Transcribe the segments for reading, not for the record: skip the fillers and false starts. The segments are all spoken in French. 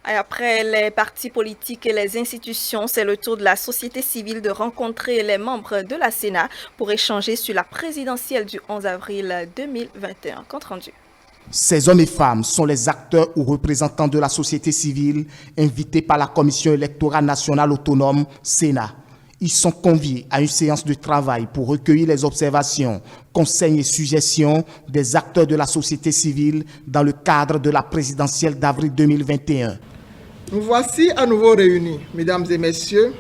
Et après les partis politiques et les institutions, c'est le tour de la société civile de rencontrer les membres de la Sénat pour échanger sur la présidentielle du 11 avril 2021. Compte rendu. Ces hommes et femmes sont les acteurs ou représentants de la société civile invités par la Commission électorale nationale autonome, Sénat. Ils sont conviés à une séance de travail pour recueillir les observations, conseils et suggestions des acteurs de la société civile dans le cadre de la présidentielle d'avril 2021. Nous voici à nouveau réunis, mesdames et messieurs,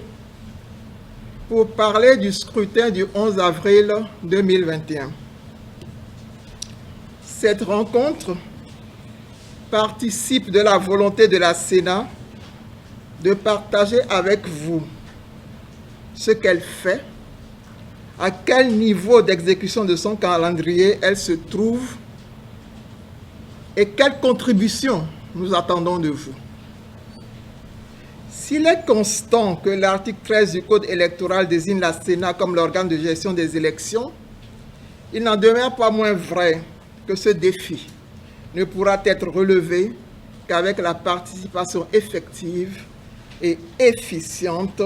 pour parler du scrutin du 11 avril 2021. Cette rencontre participe de la volonté de la Sénat de partager avec vous ce qu'elle fait, à quel niveau d'exécution de son calendrier elle se trouve et quelles contributions nous attendons de vous. S'il est constant que l'article 13 du Code électoral désigne la Sénat comme l'organe de gestion des élections, il n'en demeure pas moins vrai que ce défi ne pourra être relevé qu'avec la participation effective et efficiente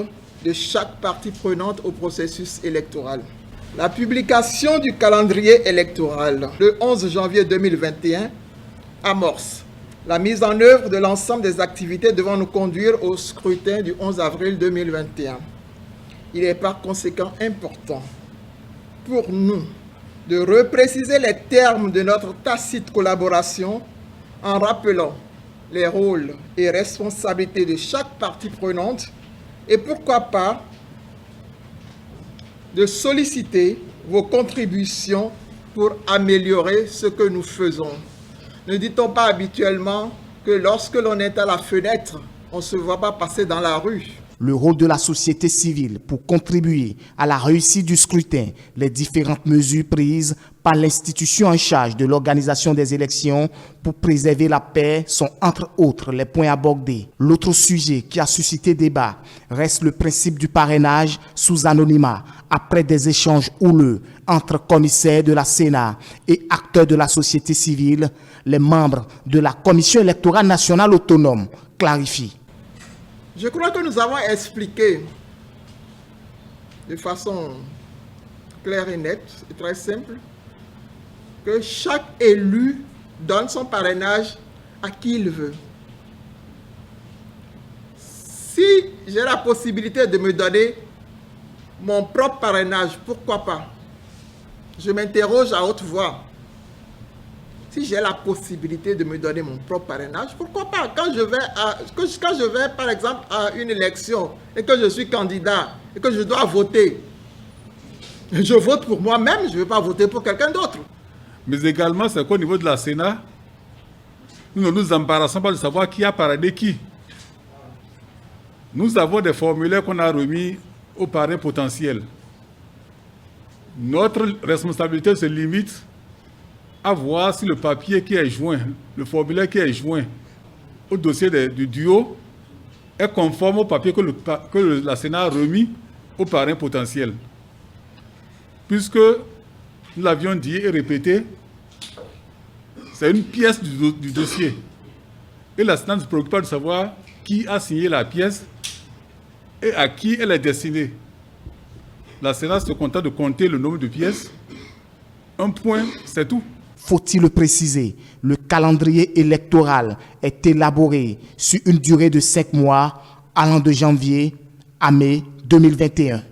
de chaque partie prenante au processus électoral. La publication du calendrier électoral le 11 janvier 2021 amorce la mise en œuvre de l'ensemble des activités devant nous conduire au scrutin du 11 avril 2021. Il est par conséquent important pour nous de repréciser les termes de notre tacite collaboration en rappelant les rôles et responsabilités de chaque partie prenante et pourquoi pas de solliciter vos contributions pour améliorer ce que nous faisons. Ne dit-on pas habituellement que lorsque l'on est à la fenêtre, on ne se voit pas passer dans la rue? Le rôle de la société civile pour contribuer à la réussite du scrutin, les différentes mesures prises par l'institution en charge de l'organisation des élections pour préserver la paix sont entre autres les points abordés. L'autre sujet qui a suscité débat reste le principe du parrainage sous anonymat après des échanges houleux entre commissaires de la Sénat et acteurs de la société civile. Les membres de la Commission électorale nationale autonome clarifient. Je crois que nous avons expliqué de façon claire et nette et très simple que chaque élu donne son parrainage à qui il veut. Si j'ai la possibilité de me donner mon propre parrainage, pourquoi pas? Je m'interroge à haute voix. Si j'ai la possibilité de me donner mon propre parrainage, pourquoi pas? Quand je vais, par exemple, à une élection et que je suis candidat et que je dois voter, je vote pour moi-même, je ne vais pas voter pour quelqu'un d'autre. Mais également, c'est qu'au niveau de la Sénat, nous ne nous embarrassons pas de savoir qui a parrainé qui. Nous avons des formulaires qu'on a remis aux parrains potentiels. Notre responsabilité se limite à voir si le papier qui est joint, le formulaire qui est joint au dossier du duo est conforme au papier que la Sénat a remis aux parrains potentiels. Puisque nous l'avions dit et répété, c'est une pièce du dossier. Et la Sénat ne se préoccupe pas de savoir qui a signé la pièce et à qui elle est destinée. La Sénat se contente de compter le nombre de pièces. Un point, c'est tout. Faut-il le préciser, le calendrier électoral est élaboré sur une durée de 5 mois allant de janvier à mai 2021.